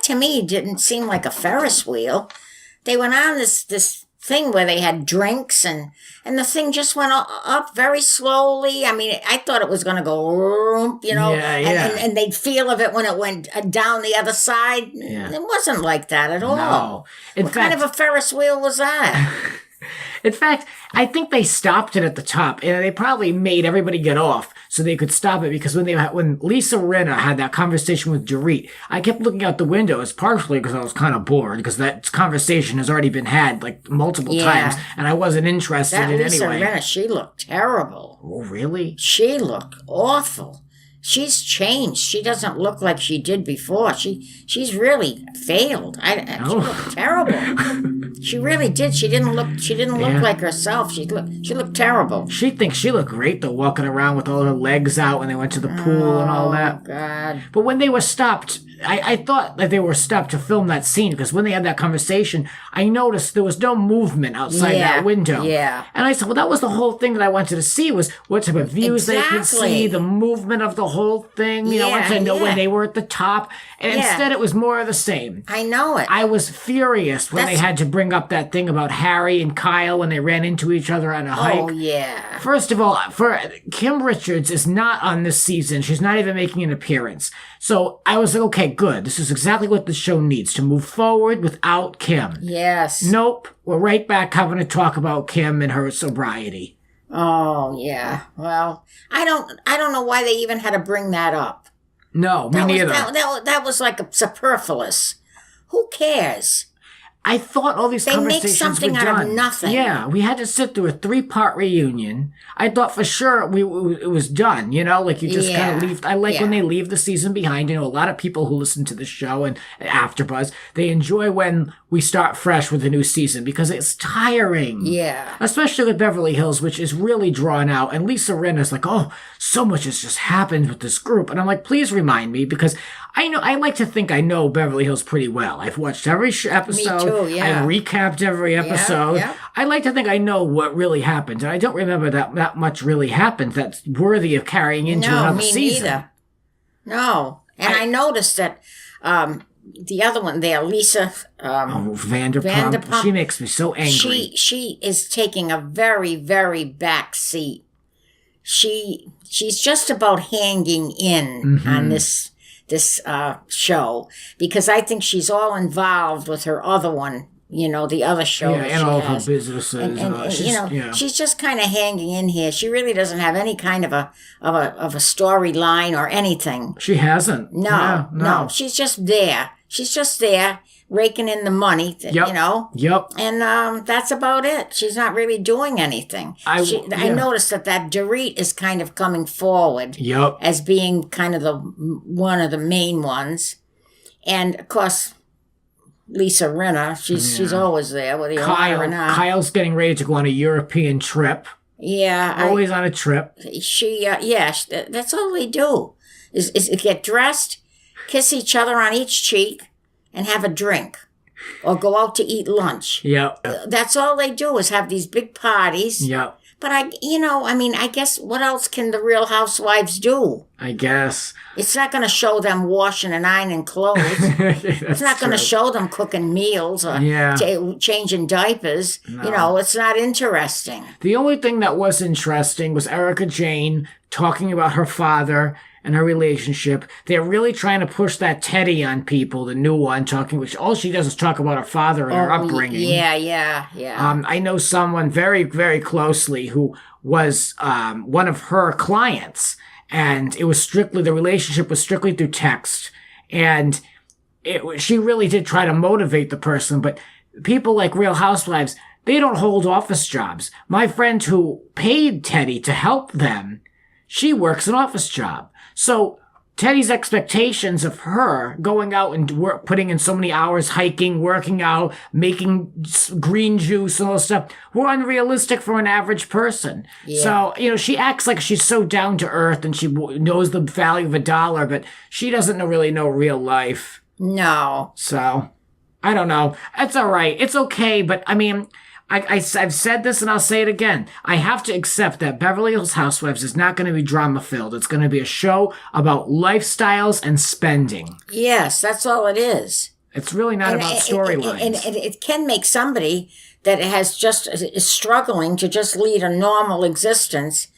to me didn't seem like a Ferris wheel. They went on this thing where they had drinks and the thing just went up very slowly. I mean, I thought it was going to go, and they'd feel of it when it went down the other side. Yeah. It wasn't like that at all. No. What kind of a Ferris wheel was that? In fact, I think they stopped it at the top, and they probably made everybody get off so they could stop it. Because when Lisa Rinna had that conversation with Dorit, I kept looking out the window. It's partially because I was kind of bored because that conversation has already been had like multiple times, and I wasn't interested in Lisa anyway. Rinna, she looked terrible. Oh, really? She looked awful. She's changed. She doesn't look like she did before. She's really failed. She looked terrible. She really did. She didn't look like herself. She looked terrible. She thinks she looked great though, walking around with all her legs out when they went to the pool and all that. Oh God. But when they were stopped, I thought that they were stopped to film that scene because when they had that conversation, I noticed there was no movement outside that window. Yeah. And I said, well, that was the whole thing that I wanted to see was what type of views they could see, the movement of the whole thing. I wanted to know when they were at the top. And instead it was more of the same. I know it. I was furious when they had to bring up that thing about Harry and Kyle when they ran into each other on a hike. Oh, yeah. First of all, Kim Richards is not on this season. She's not even making an appearance. So I was like, okay, good. This is exactly what the show needs to move forward without Kim. Yes. Nope. We're right back having to talk about Kim and her sobriety. Oh, yeah. Well, I don't know why they even had to bring that up. No, me neither. That was like superfluous. Who cares? I thought all these conversations make something were out done. of nothing. Yeah, we had to sit through a 3-part reunion. I thought for sure it was done, like you just kind of leave. I like when they leave the season behind. A lot of people who listen to the show and AfterBuzz, they enjoy when we start fresh with a new season because it's tiring. Yeah. Especially with Beverly Hills, which is really drawn out. And Lisa Rinna's like, oh, so much has just happened with this group. And I'm like, please remind me because I like to think I know Beverly Hills pretty well. I've watched every episode. Me too, yeah. I've recapped every episode. Yeah. I like to think I know what really happened. And I don't remember that much really happened that's worthy of carrying into another season. Neither. No. And I noticed that the other one there, Lisa Vanderpump. She makes me so angry. She is taking a very, very back seat. She's just about hanging in on this show because I think she's all involved with her other one, the other show. Yeah, and all of her businesses. And she's just kind of hanging in here. She really doesn't have any kind of a storyline or anything. She hasn't. No. She's just there. She's just there raking in the money, you know? Yep. And that's about it. She's not really doing anything. I noticed that Dorit is kind of coming forward as being kind of one of the main ones. And, of course, Lisa Rinna, she's always there with the Kyle's getting ready to go on a European trip. Yeah. Always on a trip. That's all they do is get dressed, kiss each other on each cheek, and have a drink. Or go out to eat lunch. Yep. That's all they do is have these big parties. Yep. But I guess what else can the Real Housewives do? I guess. It's not going to show them washing and ironing clothes. It's not going to show them cooking meals or changing diapers. No. It's not interesting. The only thing that was interesting was Erica Jane talking about her father and her relationship. They're really trying to push that Teddy on people, the new one, which all she does is talk about her father and her upbringing. Yeah. I know someone very, very closely who was one of her clients, and the relationship was strictly through text. And she really did try to motivate the person, but people like Real Housewives, they don't hold office jobs. My friend who paid Teddy to help them, she works an office job. So Teddy's expectations of her going out and putting in so many hours, hiking, working out, making green juice and all this stuff, were unrealistic for an average person. Yeah. So, she acts like she's so down to earth and she knows the value of $1, but she doesn't really know real life. No. So, I don't know. It's all right. It's okay, but I've said this and I'll say it again. I have to accept that Beverly Hills Housewives is not going to be drama-filled. It's going to be a show about lifestyles and spending. Yes, that's all it is. It's really not about storylines. And it can make somebody that is struggling to just lead a normal existence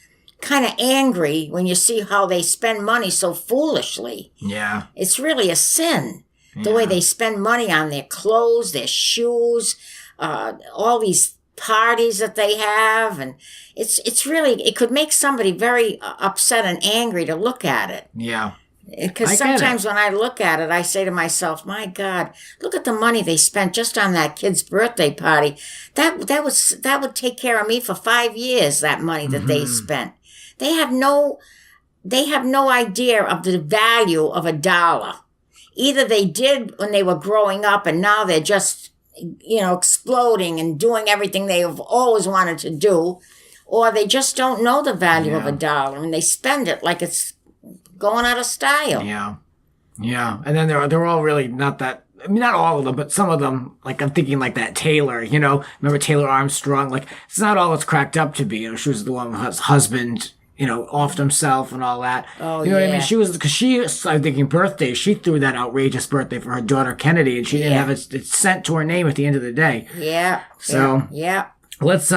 kind of angry when you see how they spend money so foolishly. Yeah. It's really a sin, the way they spend money on their clothes, their shoes, all these parties that they have, and it's really, it could make somebody very upset and angry to look at it. Yeah. Because sometimes when I look at it, I say to myself, my God, look at the money they spent just on that kid's birthday party. That would take care of me for 5 years, that money that they spent. They have no idea of the value of $1. Either they did when they were growing up and now they're just exploding and doing everything they have always wanted to do, or they just don't know the value of $1 and they spend it like it's going out of style. Yeah. And then they're all really not that. Not all of them, but some of them. Like I'm thinking like that Taylor. Remember Taylor Armstrong? Like it's not all it's cracked up to be. She was the one with her husband. Offed himself and all that. Oh, what I mean? I'm thinking birthday. She threw that outrageous birthday for her daughter Kennedy, and she didn't have it sent to her name at the end of the day. Yeah. So yeah. Let's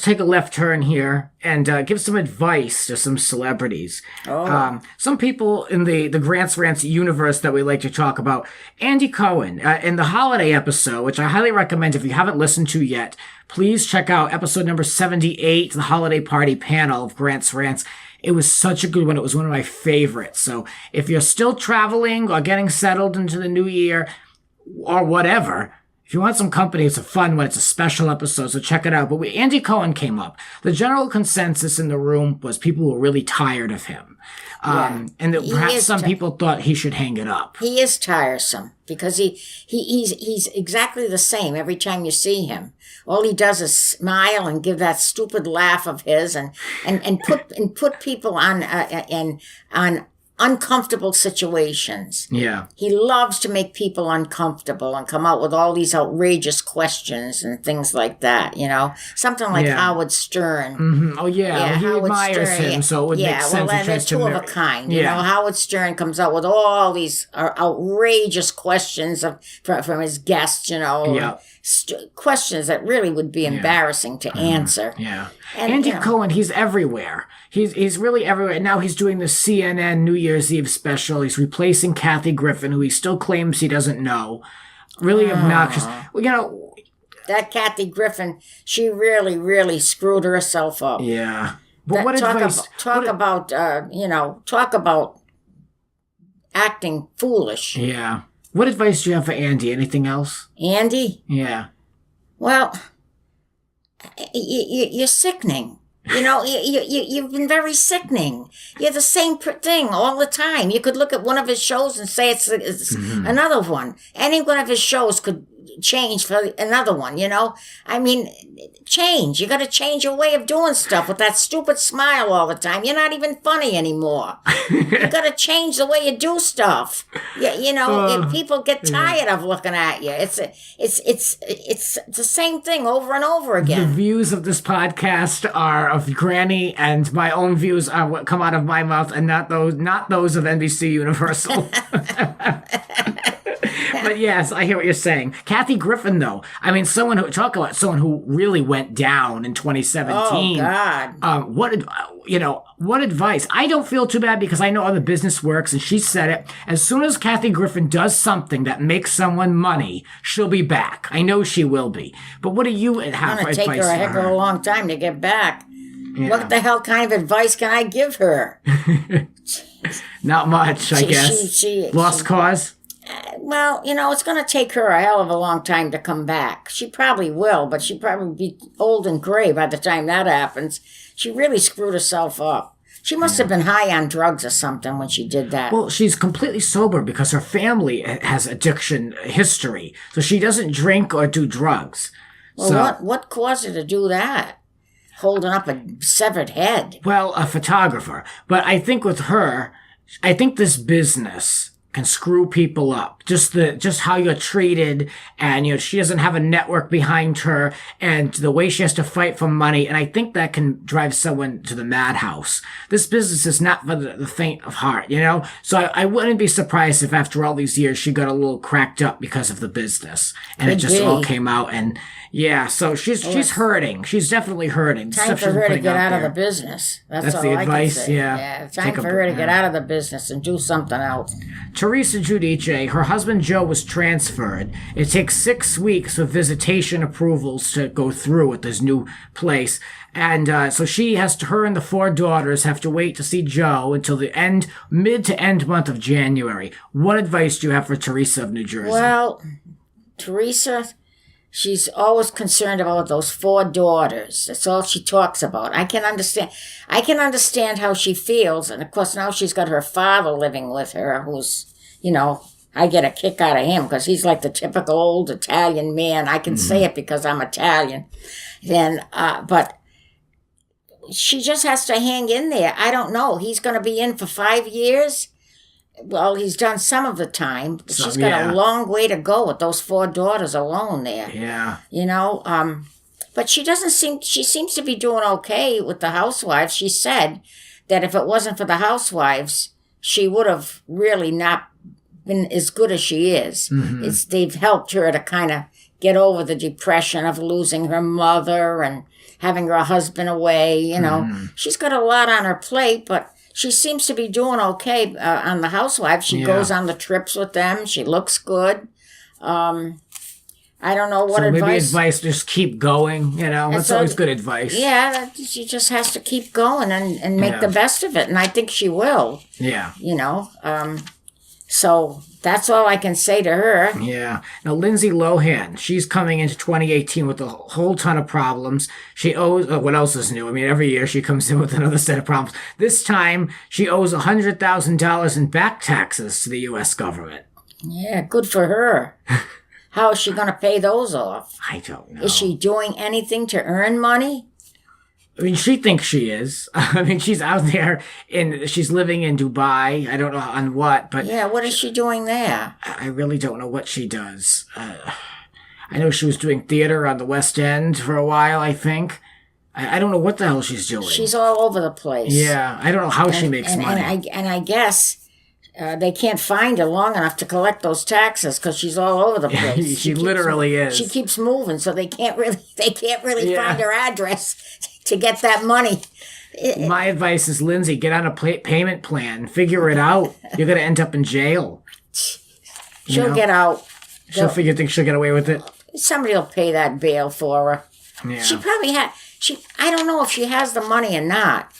take a left turn here and give some advice to some celebrities. Oh. Some people in the Rants universe that we like to talk about. Andy Cohen, in the holiday episode, which I highly recommend if you haven't listened to yet, please check out episode number 78, the holiday party panel of Rants. It was such a good one. It was one of my favorites. So if you're still traveling or getting settled into the new year or whatever, if you want some company, it's a fun one. It's a special episode, so check it out. But Andy Cohen came up. The general consensus in the room was people were really tired of him. And that perhaps some people thought he should hang it up. He is tiresome because he's exactly the same every time you see him. All he does is smile and give that stupid laugh of his and put people on uncomfortable situations. Yeah. He loves to make people uncomfortable and come out with all these outrageous questions and things like that, Something like Howard Stern. Mm-hmm. Oh, yeah. Well, he admires him, so it would make sense. Well, they're two of a kind. Howard Stern comes out with all these outrageous questions from his guests, questions that really would be embarrassing to answer. Yeah. And, Andy Cohen, he's everywhere. He's really everywhere. Now he's doing the CNN New Year's Eve special. He's replacing Kathy Griffin, who he still claims he doesn't know. Really obnoxious. That Kathy Griffin, she really, really screwed herself up. Yeah. But what advice? Talk about acting foolish. Yeah. What advice do you have for Andy? Anything else? Andy? Yeah. Well, you're sickening. You know, you've been very sickening. You're the same thing all the time. You could look at one of his shows and say it's another one. Any one of his shows could change for another one, you know? I mean, change. You got to change your way of doing stuff with that stupid smile all the time. You're not even funny anymore. You got to change the way you do stuff. You know, people get tired of looking at you. It's the same thing over and over again. The views of this podcast are of Granny, and my own views are what come out of my mouth, and not those of NBC Universal. But yes, I hear what you're saying. Kathy Griffin, though, I mean, someone who really went down in 2017. Oh God! What advice? I don't feel too bad because I know how the business works, and she said it. As soon as Kathy Griffin does something that makes someone money, she'll be back. I know she will be. But what do you have for advice? It's going to take her a heck of a long time to get back. Yeah. What the hell kind of advice can I give her? Not much, I guess. She lost cause? Well, you know, it's going to take her a hell of a long time to come back. She probably will, but she'll probably be old and gray by the time that happens. She really screwed herself up. She must have been high on drugs or something when she did that. Well, she's completely sober because her family has addiction history. So she doesn't drink or do drugs. Well, what caused her to do that? Holding up a severed head. Well, a photographer. But I think with her, I think this business can screw people up. Just how you're treated, and she doesn't have a network behind her, and the way she has to fight for money, and I think that can drive someone to the madhouse. This business is not for the faint of heart, So I wouldn't be surprised if after all these years she got a little cracked up because of the business, and it just all came out. And yeah, so she's hurting. She's definitely hurting. Time for her to get out of the business. That's all the I advice. Can say. Yeah, time for her to get out of the business and do something else. Teresa Giudice, her husband Joe was transferred. It takes 6 weeks of visitation approvals to go through with this new place. And so her and the 4 daughters have to wait to see Joe until the mid to end month of January. What advice do you have for Teresa of New Jersey? Well, Teresa, she's always concerned about those 4 daughters. That's all she talks about. I can understand how she feels. And of course now she's got her father living with her, who's, I get a kick out of him because he's like the typical old Italian man. I can say it because I'm Italian. But she just has to hang in there. I don't know. He's going to be in for 5 years. Well, he's done some of the time. But she's got a long way to go with those 4 daughters alone there. Yeah. But she seems to be doing okay with the housewives. She said that if it wasn't for the housewives, she would have really not been as good as she is. Mm-hmm. They've helped her to kind of get over the depression of losing her mother and having her husband away. She's got a lot on her plate, but she seems to be doing okay on the housewives. She goes on the trips with them. She looks good. I don't know what advice. So maybe advice, just keep going, That's always good advice. Yeah, she just has to keep going and make the best of it, and I think she will. Yeah. So that's all I can say to her. Yeah. Now, Lindsay Lohan, she's coming into 2018 with a whole ton of problems. She owes, what else is new? I mean, every year she comes in with another set of problems. This time, she owes $100,000 in back taxes to the U.S. government. Yeah, good for her. How is she going to pay those off? I don't know. Is she doing anything to earn money? I mean, she thinks she is. I mean, she's out there she's living in Dubai. I don't know on what, but... Yeah, what is she doing there? I really don't know what she does. I know she was doing theater on the West End for a while, I think. I don't know what the hell she's doing. She's all over the place. Yeah, I don't know how she makes money. And I guess... they can't find her long enough to collect those taxes because she's all over the place. she literally is. She keeps moving, so they can't really find her address to get that money. My advice is, Lindsay, get on a payment plan. Figure it out. You're going to end up in jail. She'll get out. Think she'll get away with it? Somebody will pay that bail for her. Yeah. She probably I don't know if she has the money or not.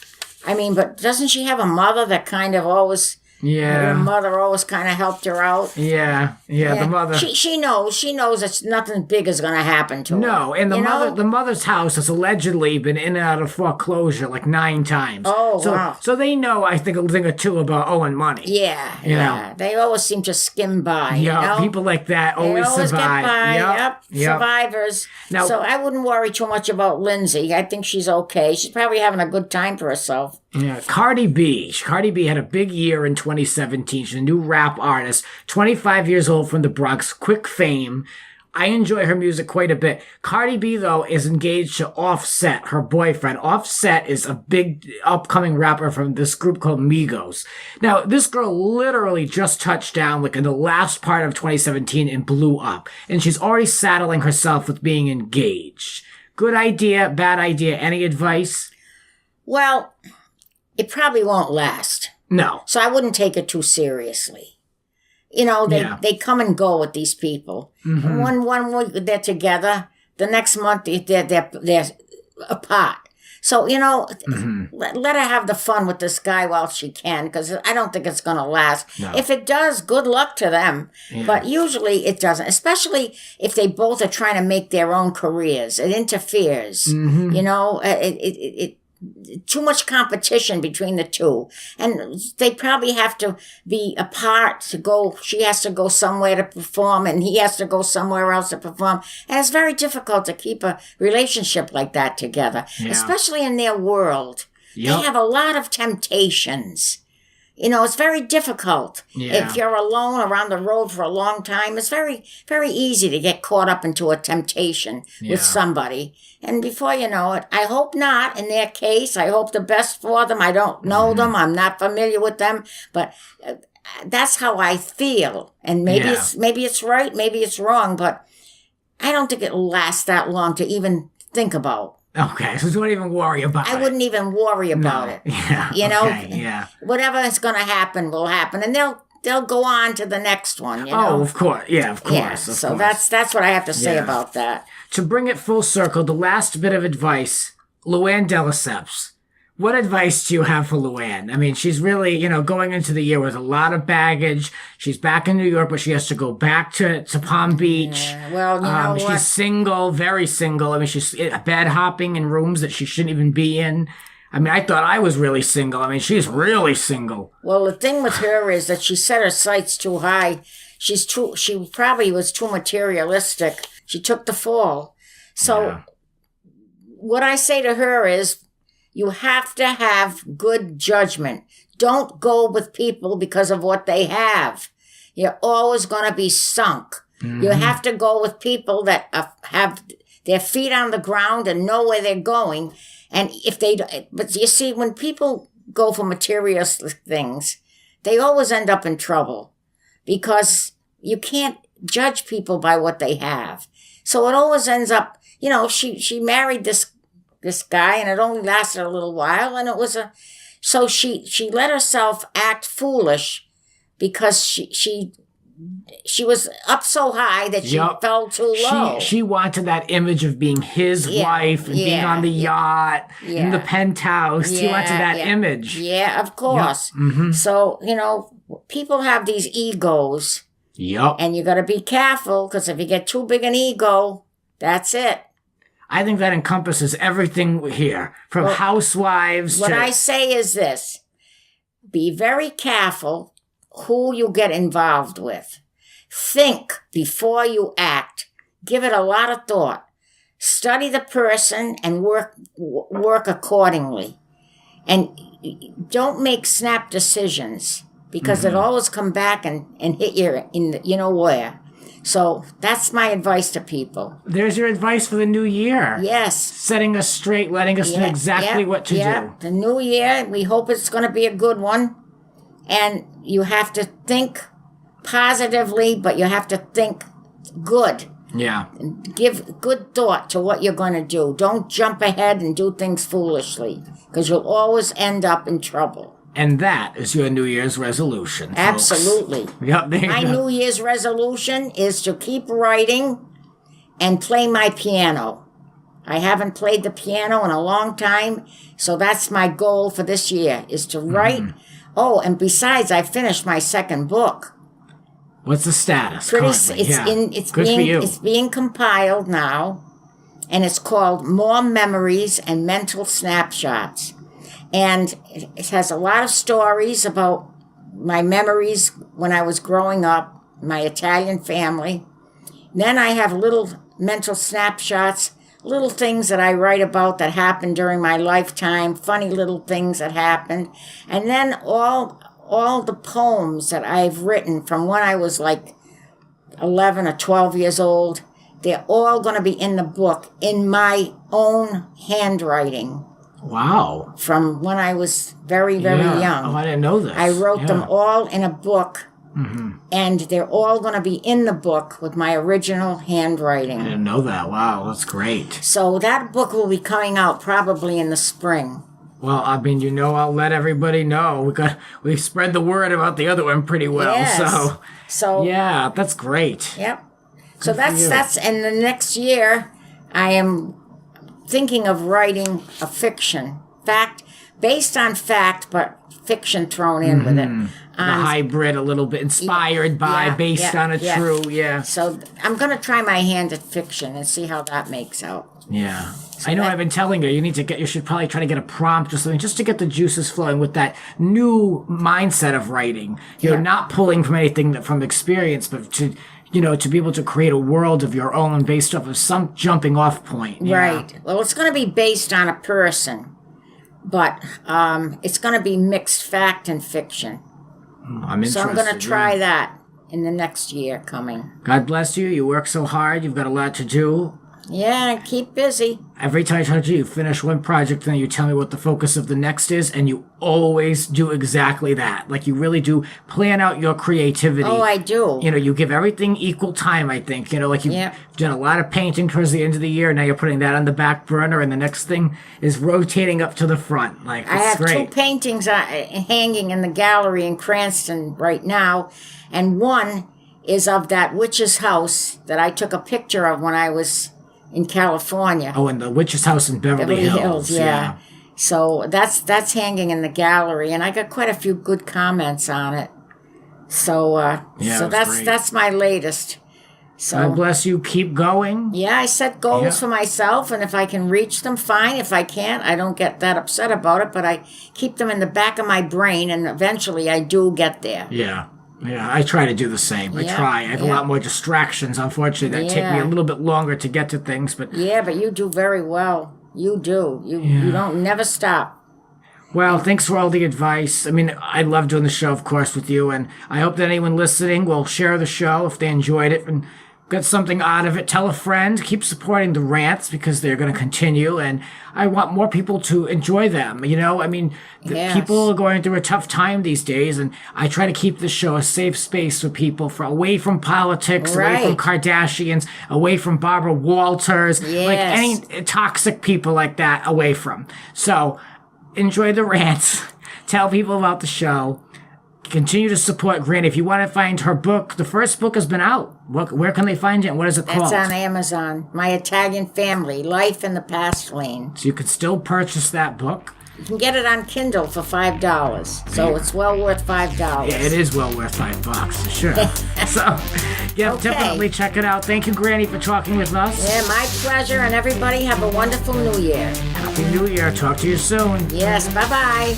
I mean, but doesn't she have a mother that kind of always Yeah. Her mother always kind of helped her out. Yeah, the mother. She knows that nothing big is going to happen to her. No, and the mother's house has allegedly been in and out of foreclosure like 9 times. Oh, wow. So they know, I think, a thing or two about owing money. Yeah, You know? They always seem to skim by. Yeah, people like that always survive. Get by. Yep. Survivors. Now, so I wouldn't worry too much about Lindsay. I think she's okay. She's probably having a good time for herself. Yeah, Cardi B. Cardi B had a big year in 2017. She's a new rap artist, 25 years old from the Bronx, quick fame. I enjoy her music quite a bit. Cardi B, though, is engaged to Offset, her boyfriend. Offset is a big upcoming rapper from this group called Migos. Now, this girl literally just touched down like in the last part of 2017 and blew up. And she's already saddling herself with being engaged. Good idea, bad idea, any advice? Well, it probably won't last. No. So I wouldn't take it too seriously. You know, they come and go with these people. Mm-hmm. One week they're together, the next month they're apart. So, you know, let her have the fun with this guy while she can, because I don't think it's going to last. No. If it does, good luck to them. Yeah. But usually it doesn't, especially if they both are trying to make their own careers. It interferes. Mm-hmm. You know, it too much competition between the two, and they probably have to be apart to go. She has to go somewhere to perform, and he has to go somewhere else to perform, and it's very difficult to keep a relationship like that together, especially in their world. Yep. They have a lot of temptations. You know, it's very difficult. If you're alone around the road for a long time, it's very, very easy to get caught up into a temptation with somebody. And before you know it, I hope not in their case. I hope the best for them. I don't know them. I'm not familiar with them. But that's how I feel. And maybe it's right, maybe it's wrong. But I don't think it'll last that long to even think about. Okay, so don't even worry about it. I wouldn't even worry about it. Yeah. You know, whatever is going to happen will happen, and they'll go on to the next one. You know? Oh, of course, of course. Yeah. So that's what I have to say about that. To bring it full circle, the last bit of advice, LuAnn de lesseps. What advice do you have for LuAnn? I mean, she's really, you know, going into the year with a lot of baggage. She's back in New York, but she has to go back to Palm Beach. Yeah, well, you know what? She's single, very single. I mean, she's bed hopping in rooms that she shouldn't even be in. I mean, I thought I was really single. I mean, she's really single. Well, the thing with her is that she set her sights too high. She probably was too materialistic. She took the fall. So what I say to her is, you have to have good judgment. Don't go with people because of what they have. You're always going to be sunk. Mm-hmm. You have to go with people that have their feet on the ground and know where they're going. And but you see, when people go for materialistic things, they always end up in trouble because you can't judge people by what they have. So it always ends up, you know, she married this guy, and it only lasted a little while, and it was so she let herself act foolish because she was up so high that she fell too low. She wanted that image of being his wife and being on the yacht in the penthouse. She wanted that image. Yeah, of course. Yep. Mm-hmm. So, you know, people have these egos. Yep. And you got to be careful, because if you get too big an ego, that's it. I think that encompasses everything here, from housewives to... What I say is this. Be very careful who you get involved with. Think before you act. Give it a lot of thought. Study the person and work accordingly. And don't make snap decisions, because it'll always come back and hit you in the, you know where. So that's my advice to people. There's your advice for the new year. Yes. Setting us straight, letting us know exactly what to do. The new year, we hope it's going to be a good one. And you have to think positively, but you have to think good. Yeah. Give good thought to what you're going to do. Don't jump ahead and do things foolishly, because you'll always end up in trouble. And that is your New Year's resolution, folks. Absolutely. Yep, my New Year's resolution is to keep writing and play my piano. I haven't played the piano in a long time, so that's my goal for this year, is to write Oh, and besides, I finished my second book. What's the status? It's being compiled now, and it's called More Memories and Mental Snapshots. And it has a lot of stories about my memories when I was growing up, my Italian family. Then I have little mental snapshots, little things that I write about that happened during my lifetime, funny little things that happened. And then all the poems that I've written from when I was like 11 or 12 years old, they're all going to be in the book in my own handwriting. Wow. From when I was very, very young. Oh, I didn't know this. I wrote them all in a book, and they're all going to be in the book with my original handwriting. I didn't know that. Wow, that's great. So that book will be coming out probably in the spring. Well, I mean, I'll let everybody know. We've spread the word about the other one pretty well. Yes. So yeah, that's great. Yep. So that's and the next year I am thinking of writing a fiction. Based on fact, but fiction thrown in with it. The hybrid, a little bit inspired by, based on a true, So I'm going to try my hand at fiction and see how that makes out. Yeah. I know I've been telling you should probably try to get a prompt or something just to get the juices flowing with that new mindset of writing. Not pulling from anything from experience, but to be able to create a world of your own based off of some jumping off point. Right. Well, it's going to be based on a person, but it's going to be mixed fact and fiction. I'm interested. So I'm going to try that in the next year coming. God bless you. You work so hard. You've got a lot to do. Yeah, keep busy. Every time I talk to you, you finish one project, then you tell me what the focus of the next is, and you always do exactly that. Like, you really do plan out your creativity. Oh, I do. You give everything equal time, I think. Like, you've done a lot of painting towards the end of the year, now you're putting that on the back burner, and the next thing is rotating up to the front. Like, it's I have great. 2 paintings hanging in the gallery in Cranston right now, and one is of that witch's house that I took a picture of when I was in California. Oh, and the witch's house in Beverly Hills. Yeah. So that's hanging in the gallery, and I got quite a few good comments on it. So that's my latest. So God bless you. Keep going. Yeah, I set goals for myself, and if I can reach them, fine. If I can't, I don't get that upset about it, but I keep them in the back of my brain, and eventually I do get there. Yeah. Yeah, I try to do the same. I try. I have a lot more distractions, unfortunately, that take me a little bit longer to get to things. But but you do very well. You do. You don't never stop. Well, thanks for all the advice. I mean, I love doing the show, of course, with you, and I hope that anyone listening will share the show if they enjoyed it and got something out of it. Tell a friend. Keep supporting the rants because they're going to continue, and I want more people to enjoy them. I mean, people are going through a tough time these days, and I try to keep this show a safe space for people, away from politics, away from Kardashians, away from Barbara Walters, like any toxic people like that, away from. So enjoy the rants. Tell people about the show. Continue to support Granny. If you want to find her book, the first book has been out. Where can they find it, and what is it called? It's on Amazon. My Italian Family, Life in the Past Lane. So you can still purchase that book. You can get it on Kindle for $5. So it's well worth $5. Yeah, it is well worth $5, sure. So, definitely check it out. Thank you, Granny, for talking with us. Yeah, my pleasure, and everybody have a wonderful New Year. Happy New Year. Talk to you soon. Yes, bye-bye.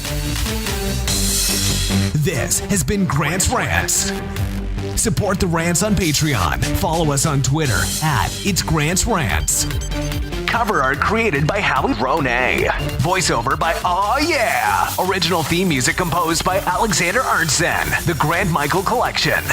This has been Grant's Rants. Support the Rants on Patreon. Follow us on Twitter @It's Grant's Rants. Cover art created by RHONY. Voiceover by Aw Yeah. Original theme music composed by Alexander Arntzen. The Grant Michael Collection.